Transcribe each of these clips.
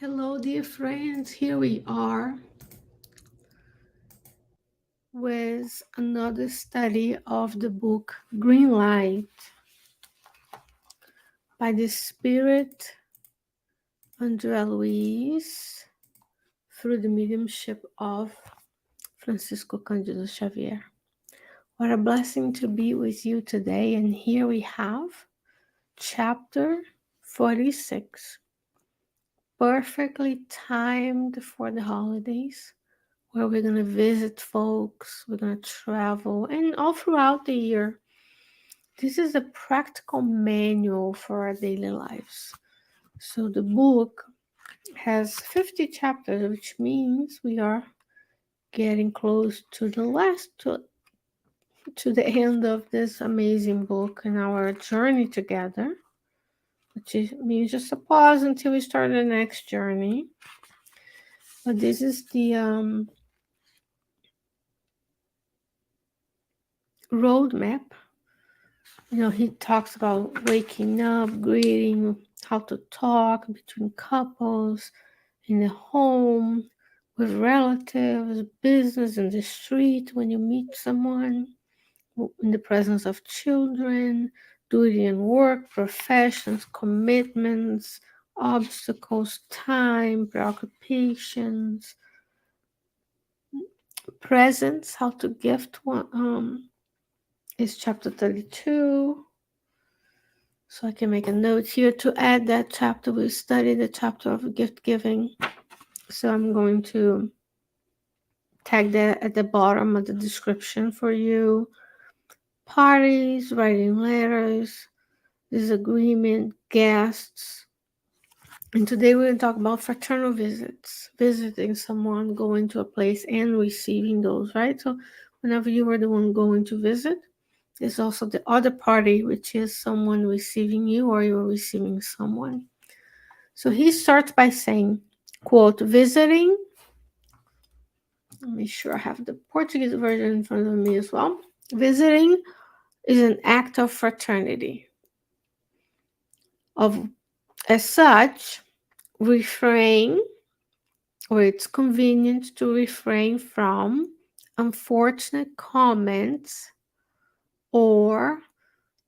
Hello, dear friends. Here we are with another study of the book Green Light by the Spirit Andrea Luiz through the mediumship of Francisco Cândido Xavier. What a blessing to be with you today. And here we have chapter 46, perfectly timed for the holidays, where we're going to visit folks, we're going to travel, and all throughout the year. This is a practical manual for our daily lives. So the book has 50 chapters, which means we are getting close to to the end of this amazing book and our journey together, means just a pause until we start the next journey. But this is the roadmap. He talks about waking up, greeting, how to talk between couples, in the home, with relatives, business, in the street, when you meet someone, in the presence of children, duty and work, professions, commitments, obstacles, time, preoccupations, presents, how to gift one. Is chapter 32. So I can make a note here to add that chapter. We studied the chapter of gift giving. So I'm going to tag that at the bottom of the description for you. Parties, writing letters, disagreement, guests. And today we're going to talk about fraternal visits, visiting someone, going to a place and receiving those, right? So whenever you are the one going to visit, there's also the other party, which is someone receiving you or you're receiving someone. So he starts by saying, quote, visiting. Let me make sure I have the Portuguese version in front of me as well. Visiting is an act of fraternity. As such, refrain, or it's convenient to refrain from unfortunate comments or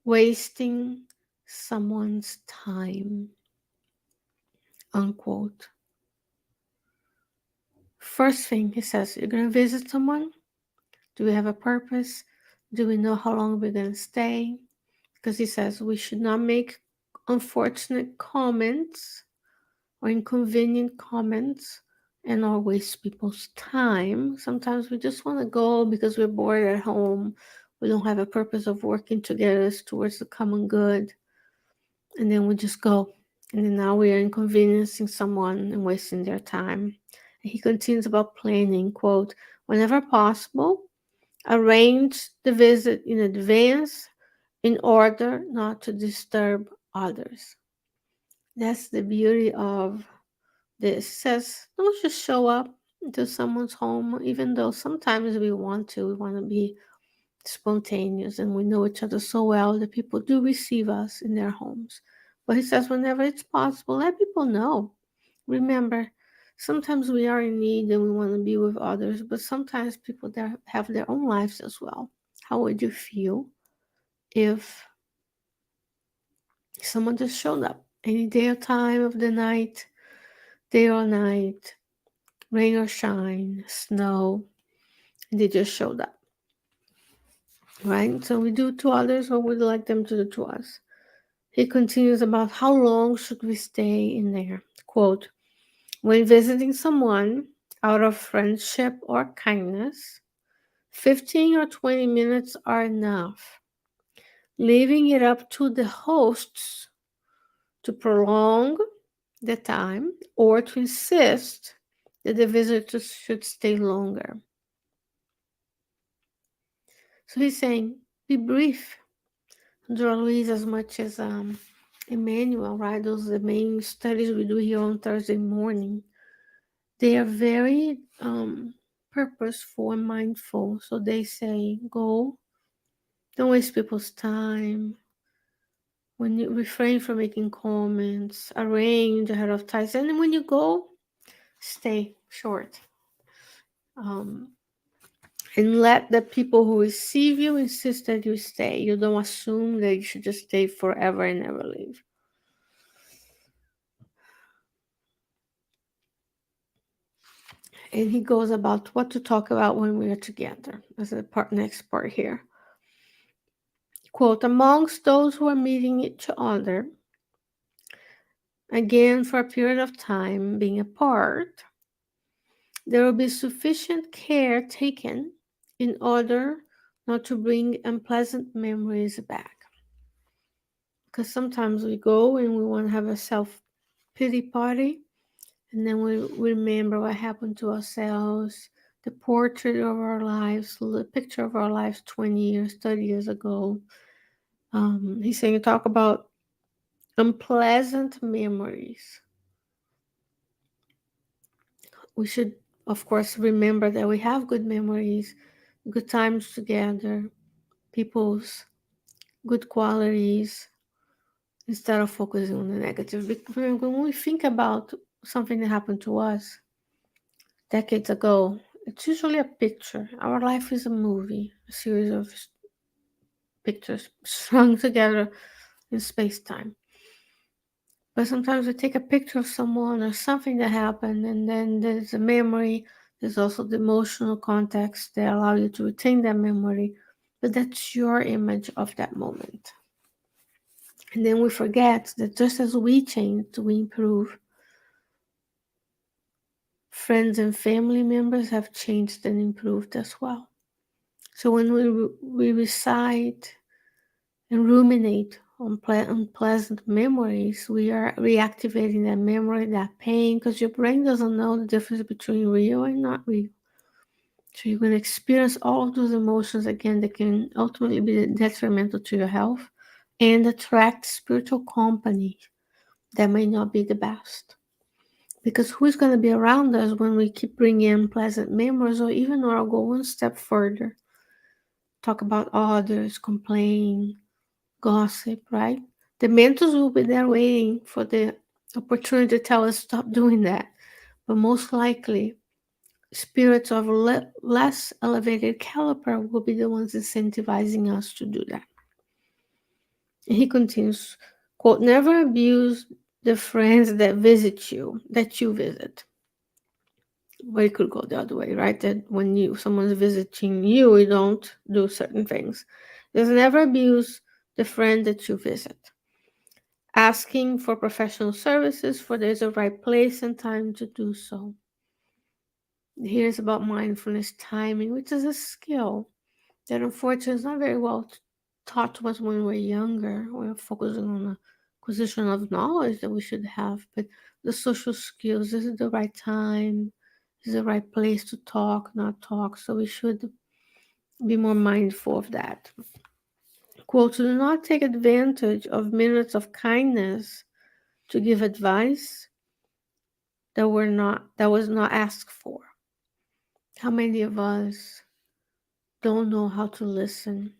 wasting someone's time. Unquote. First thing he says, you're going to visit someone. Do we have a purpose? Do we know how long we're going to stay? Because he says we should not make unfortunate comments or inconvenient comments and or waste people's time. Sometimes we just want to go because we're bored at home. We don't have a purpose of working together towards the common good. And then we just go. And then now we are inconveniencing someone and wasting their time. And he continues about planning, quote, whenever possible, arrange the visit in advance in order not to disturb others. That's the beauty of this. It says, don't just show up to someone's home, even though sometimes we want to be spontaneous and we know each other so well that people do receive us in their homes. But he says, whenever it's possible, let people know. Remember, sometimes we are in need and we want to be with others, but sometimes people there have their own lives as well. How would you feel if someone just showed up any day or time of the night, day or night, rain or shine, snow, and they just showed up, right? So we do to others what we'd like them to do to us. He continues about how long should we stay in there. Quote, when visiting someone out of friendship or kindness, 15 or 20 minutes are enough. Leaving it up to the hosts to prolong the time or to insist that the visitors should stay longer. So he's saying, be brief. Draw Luiz as much as Emmanuel, right? Those are the main studies we do here on Thursday morning. They are very purposeful and mindful. So they say, go, don't waste people's time. When you refrain from making comments, arrange ahead of time, and when you go, stay short. Um, and let the people who receive you insist that you stay. You don't assume that you should just stay forever and never leave. And he goes about what to talk about when we are together. That's the next part here. Quote, amongst those who are meeting each other, again for a period of time being apart, there will be sufficient care taken in order not to bring unpleasant memories back. Because sometimes we go and we want to have a self pity party, and then we remember what happened to ourselves, the portrait of our lives, the picture of our lives 20 years, 30 years ago. He's saying, talk about unpleasant memories. We should, of course, remember that we have good memories, good times together, people's good qualities, instead of focusing on the negative. Because when we think about something that happened to us decades ago, it's usually a picture. Our life is a movie, a series of pictures strung together in space time. But sometimes we take a picture of someone or something that happened, and then there's a memory. There's also the emotional context that allow you to retain that memory. But that's your image of that moment. And then we forget that just as we change, we improve. Friends and family members have changed and improved as well. So when we recite and ruminate on unpleasant memories, we are reactivating that memory, that pain, because your brain doesn't know the difference between real and not real. So you're going to experience all of those emotions again that can ultimately be detrimental to your health and attract spiritual company that may not be the best. Because who's going to be around us when we keep bringing in pleasant memories, or even or go one step further, talk about others, complain, gossip, right? The mentors will be there waiting for the opportunity to tell us stop doing that. But most likely, spirits of less elevated caliber will be the ones incentivizing us to do that. And he continues, quote, never abuse the friends that visit you, that you visit. Well, it could go the other way, right? That when someone's visiting you, you don't do certain things. Just never abuse the friend that you visit. Asking for professional services, for there's a right place and time to do so. Here's about mindfulness timing, which is a skill that unfortunately is not very well taught to us when we're younger. We're focusing on the acquisition of knowledge that we should have, but the social skills, this is the right time, this is the right place to talk, not talk. So we should be more mindful of that. Quote, do not take advantage of minutes of kindness to give advice that was not asked for. How many of us don't know how to listen?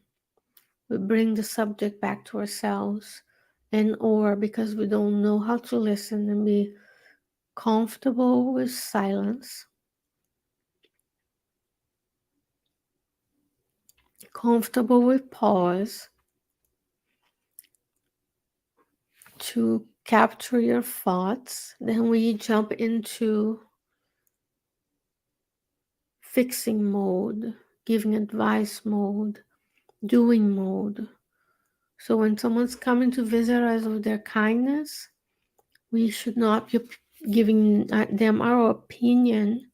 We bring the subject back to ourselves, and or because we don't know how to listen and be comfortable with silence, comfortable with pause, to capture your thoughts, then we jump into fixing mode, giving advice mode, doing mode. So when someone's coming to visit us with their kindness, we should not be giving them our opinion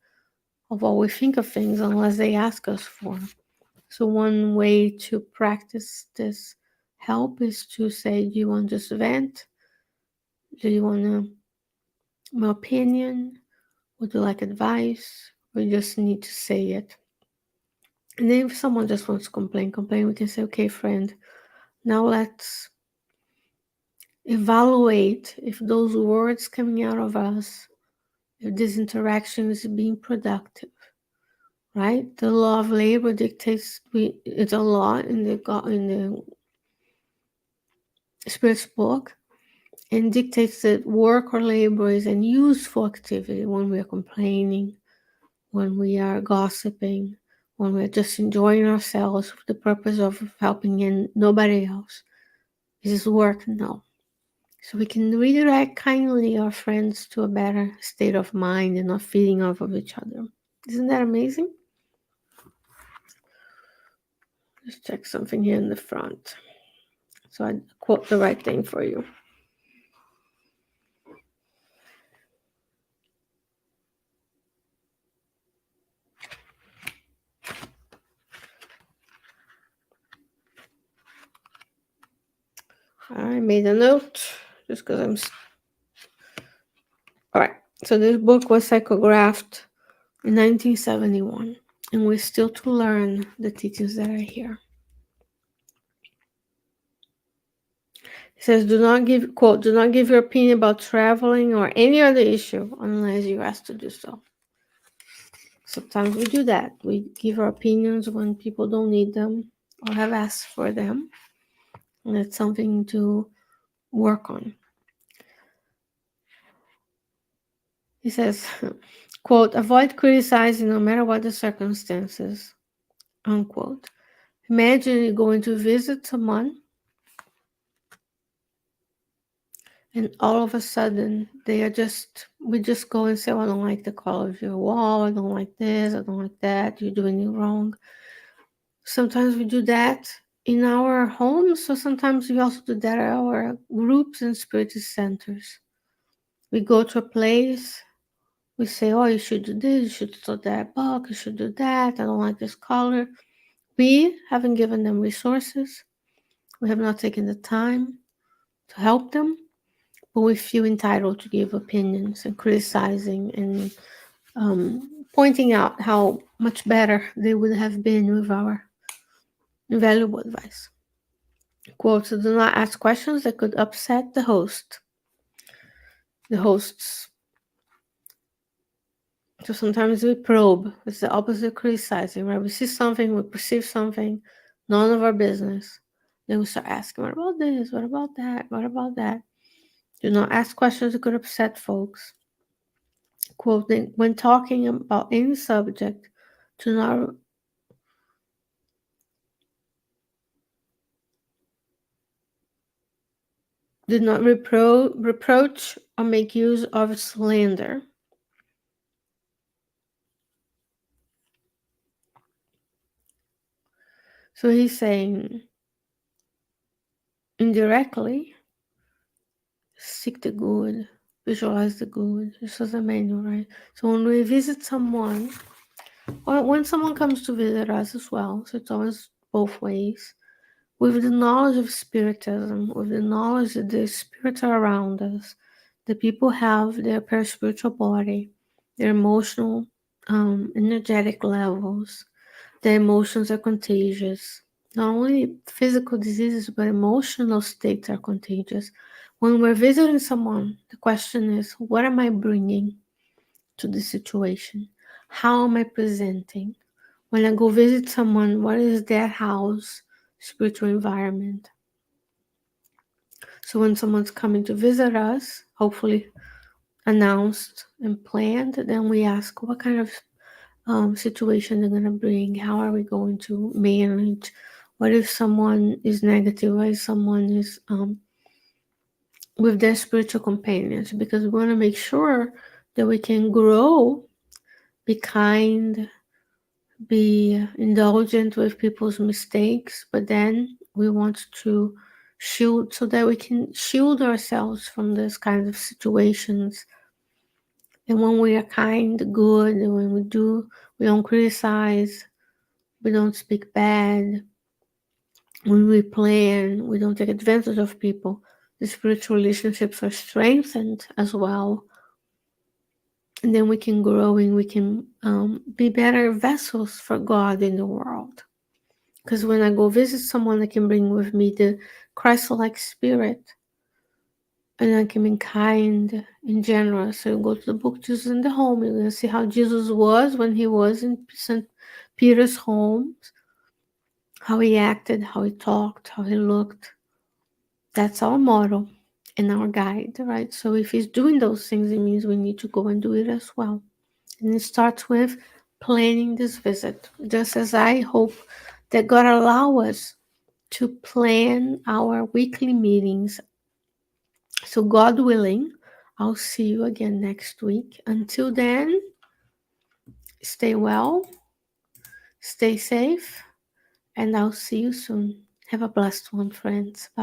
of what we think of things unless they ask us for. So one way to practice this help is to say, do you want to just vent? Do you want my opinion? Would you like advice? Or you just need to say it? And then if someone just wants to complain, we can say, okay, friend, now let's evaluate if those words coming out of us, if this interaction is being productive, right? The law of labor dictates it's a law in the Spirit's book and dictates that work or labor is an useful activity when we are complaining, when we are gossiping, when we're just enjoying ourselves for the purpose of helping in nobody else. Is this work? No. So we can redirect kindly our friends to a better state of mind and not feeding off of each other. Isn't that amazing? Let's check something here in the front. So I quote the right thing for you. I made a note just because I'm. All right. So this book was psychographed in 1971, and we're still to learn the teachings that are here. It says, do not give, quote, do not give your opinion about traveling or any other issue unless you're asked to do so. Sometimes we do that. We give our opinions when people don't need them or have asked for them. And it's something to work on. He says, quote, avoid criticizing no matter what the circumstances, unquote. Imagine you're going to visit someone and all of a sudden we just go and say, oh, I don't like the color of your wall, I don't like this, I don't like that, you're doing it wrong. Sometimes we do that in our homes, so sometimes we also do that at our groups and spiritual centers. We go to a place, we say, oh, you should do this, you should do that book, you should do that, I don't like this color. We haven't given them resources, we have not taken the time to help them, but we feel entitled to give opinions and criticizing and pointing out how much better they would have been with our invaluable advice. Quote, so do not ask questions that could upset the hosts. So sometimes we probe. It's the opposite of criticizing, right? We see something, we perceive something, none of our business. Then we start asking, what about this? What about that? What about that? Do not ask questions that could upset folks. Quote, when talking about any subject, do not reproach or make use of slander. So he's saying indirectly, seek the good, visualize the good. This is a manual, right? So when we visit someone, or when someone comes to visit us as well, so it's always both ways, with the knowledge of spiritism, with the knowledge that the spirits are around us, the people have their paraspiritual body, their emotional, energetic levels, their emotions are contagious. Not only physical diseases, but emotional states are contagious. When we're visiting someone, the question is, what am I bringing to the situation? How am I presenting? When I go visit someone, what is their house, spiritual environment? So when someone's coming to visit us, hopefully announced and planned, then we ask what kind of situation they're going to bring. How are we going to manage? What if someone is negative? What if someone is with their spiritual companions? Because we want to make sure that we can grow, be kind, be indulgent with people's mistakes, but then we want to shield so that we can shield ourselves from this kind of situations. And when we are kind, good, and when we don't criticize, we don't speak bad. When we plan, we don't take advantage of people. The spiritual relationships are strengthened as well. And then we can grow and we can be better vessels for God in the world. Because when I go visit someone, I can bring with me the Christ-like spirit. And I can be kind and generous. So you go to the book Jesus in the Home, you're going to see how Jesus was when he was in St. Peter's home, how he acted, how he talked, how he looked. That's our motto and our guide, right? So if he's doing those things, it means we need to go and do it as well. And it starts with planning this visit, just as I hope that God allow us to plan our weekly meetings. So God willing, I'll see you again next week. Until then, stay well, stay safe, and I'll see you soon. Have a blessed one, friends. Bye.